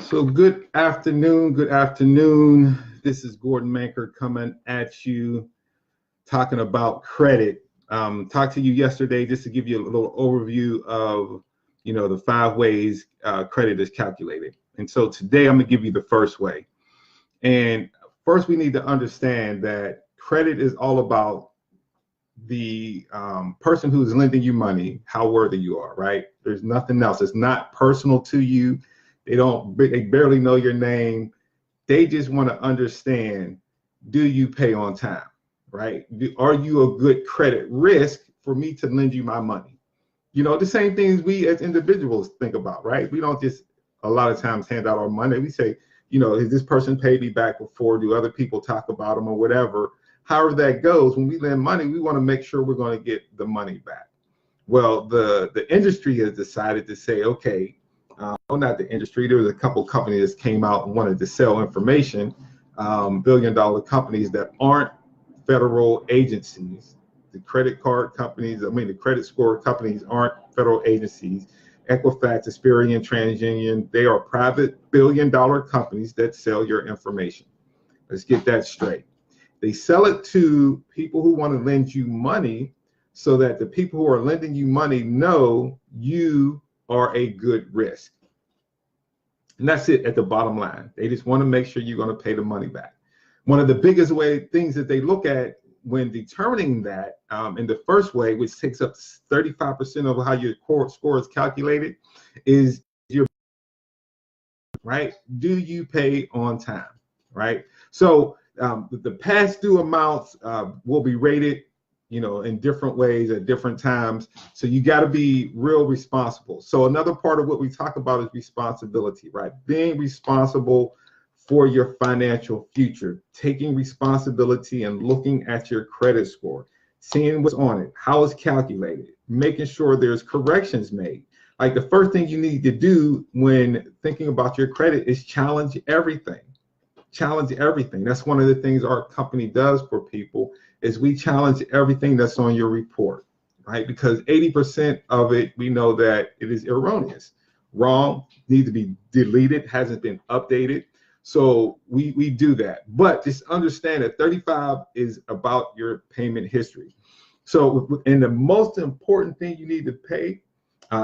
So good afternoon. Good afternoon. This is Gordon Manker coming at you, talking about credit. Talked to you yesterday just to give you a little overview of, the 5 ways credit is calculated. And so today I'm gonna give you the first way. And first, we need to understand that credit is all about the person who's lending you money, how worthy you are, right? There's nothing else. It's not personal to you. They barely know your name. They just want to understand, do you pay on time, right? Are you a good credit risk for me to lend you my money? The same things we as individuals think about, right? We don't just a lot of times hand out our money. We say, has this person paid me back before? Do other people talk about them or whatever? However that goes, when we lend money, we want to make sure we're going to get the money back. Well, the industry has decided to say, okay, not the industry. There was a couple companies that came out and wanted to sell information, billion-dollar companies that aren't federal agencies. The credit card companies, the credit score companies aren't federal agencies. Equifax, Experian, TransUnion, they are private billion-dollar companies that sell your information. Let's get that straight. They sell it to people who want to lend you money so that the people who are lending you money know you are a good risk. And that's it at the bottom line. They just want to make sure you're going to pay the money back. One of the biggest things that they look at when determining that, in the first way, which takes up 35% of how your score is calculated, is your, right? Do you pay on time, right? So the past due amounts will be rated, in different ways at different times. So you got to be real responsible. So another part of what we talk about is responsibility, right? Being responsible for your financial future, taking responsibility and looking at your credit score, seeing what's on it, how it's calculated, making sure there's corrections made. Like the first thing you need to do when thinking about your credit is challenge everything. Challenge everything. That's one of the things our company does for people is we challenge everything that's on your report, right? Because 80% of it, we know that it is erroneous, wrong, needs to be deleted, hasn't been updated. So we do that. But just understand that 35 is about your payment history. So, and the most important thing you need to pay,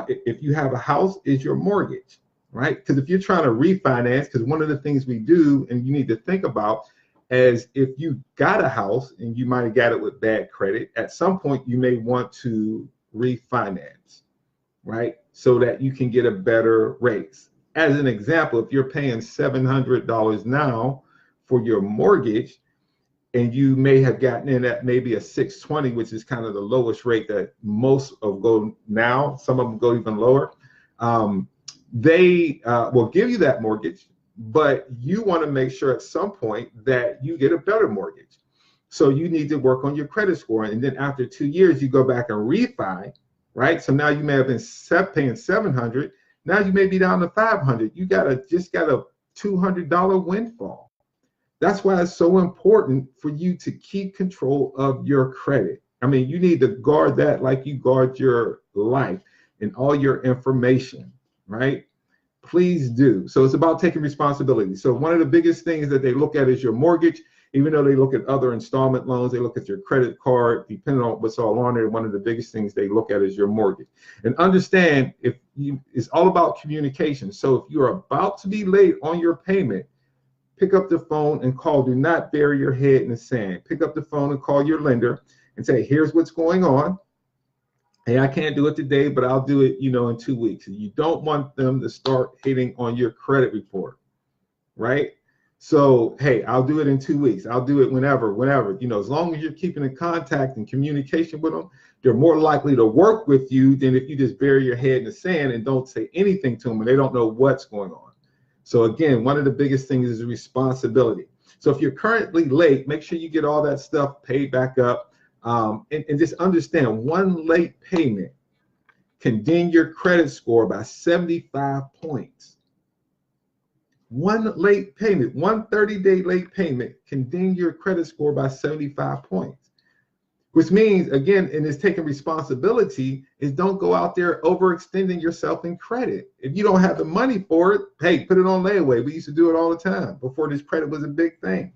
if you have a house, is your mortgage, right? Because if you're trying to refinance, because one of the things we do, and you need to think about, as if you got a house and you might have got it with bad credit, at some point you may want to refinance, right? So that you can get a better rate. As an example, if you're paying $700 now for your mortgage, and you may have gotten in at maybe a 620, which is kind of the lowest rate that most of go now, some of them go even lower. They will give you that mortgage, but you want to make sure at some point that you get a better mortgage. So you need to work on your credit score. And then after 2 years, you go back and refi, right? So now you may have been paying $700. Now you may be down to $500. You just got a $200 windfall. That's why it's so important for you to keep control of your credit. You need to guard that like you guard your life and all your information, right? Please do. So it's about taking responsibility. So one of the biggest things that they look at is your mortgage. Even though they look at other installment loans, they look at your credit card, depending on what's all on there. One of the biggest things they look at is your mortgage. And understand, it's all about communication. So if you're about to be late on your payment, pick up the phone and call. Do not bury your head in the sand. Pick up the phone and call your lender and say, here's what's going on. Hey, I can't do it today, but I'll do it, in 2 weeks. You don't want them to start hitting on your credit report, right? So, hey, I'll do it in 2 weeks. I'll do it whenever, as long as you're keeping in contact and communication with them, they're more likely to work with you than if you just bury your head in the sand and don't say anything to them and they don't know what's going on. So again, one of the biggest things is responsibility. So if you're currently late, make sure you get all that stuff paid back up. And just understand, one late payment can ding your credit score by 75 points. One late payment, one 30-day late payment can ding your credit score by 75 points. which means, again, and it's taking responsibility, is don't go out there overextending yourself in credit. If you don't have the money for it, hey, put it on layaway. We used to do it all the time before this credit was a big thing.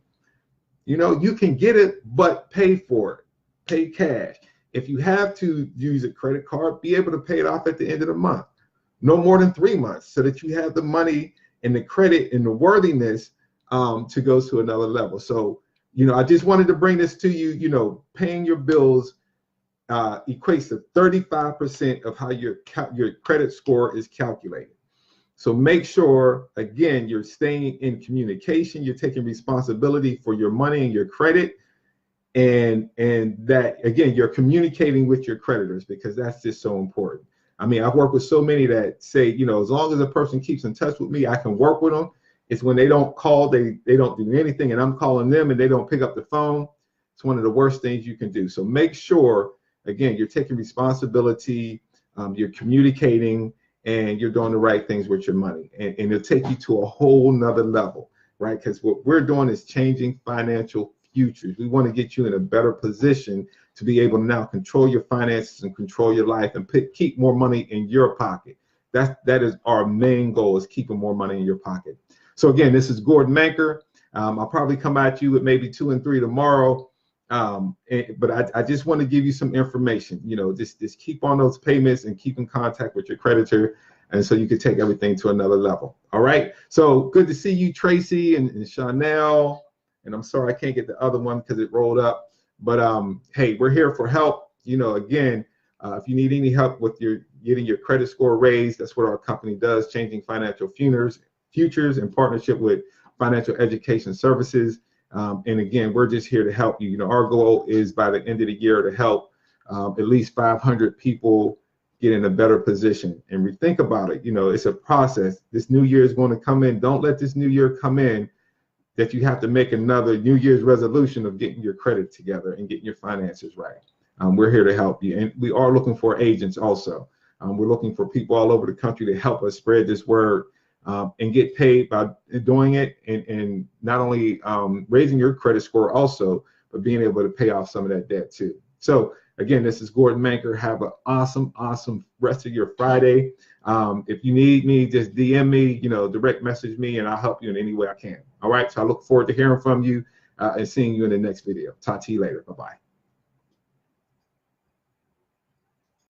You know, you can get it, but pay for it. Pay cash. If you have to use a credit card, be able to pay it off at the end of the month. No more than 3 months, so that you have the money and the credit and the worthiness to go to another level. So, you know, I just wanted to bring this to you. You know, paying your bills equates to 35% of how your credit score is calculated. So make sure, again, you're staying in communication. You're taking responsibility for your money and your credit, and that, again, you're communicating with your creditors, because that's just so important. I mean, I've worked with so many that say, you know, as long as a person keeps in touch with me, I can work with them. It's when they don't call, they don't do anything, and I'm calling them and they don't pick up the phone. It's one of the worst things you can do. So make sure, again, you're taking responsibility, you're communicating, and you're doing the right things with your money. And it'll take you to a whole nother level, right? Because what we're doing is changing financial futures. We want to get you in a better position to be able to now control your finances and control your life and keep more money in your pocket. That is our main goal, is keeping more money in your pocket. So again, this is Gordon Manker. I'll probably come at you with maybe 2 and 3 tomorrow. But I just want to give you some information. You know, just keep on those payments and keep in contact with your creditor, and so you can take everything to another level. All right. So good to see you, Tracy and Chanel. And I'm sorry I can't get the other one because it rolled up. But hey, we're here for help. You know, again, if you need any help with getting your credit score raised, that's what our company does, Changing Financial Futures in partnership with Financial Education Services. And again, we're just here to help you. You know, our goal is by the end of the year to help at least 500 people get in a better position. And we think about it, you know, it's a process. This new year is going to come in. Don't let this new year come in that you have to make another New Year's resolution of getting your credit together and getting your finances right. We're here to help you. And we are looking for agents also. We're looking for people all over the country to help us spread this word and get paid by doing it, and not only raising your credit score also, but being able to pay off some of that debt too. So again, this is Gordon Manker. Have an awesome rest of your Friday. If you need me, just DM me, you know, direct message me, and I'll help you in any way I can. All right. So I look forward to hearing from you and seeing you in the next video. Talk to you later. Bye-bye.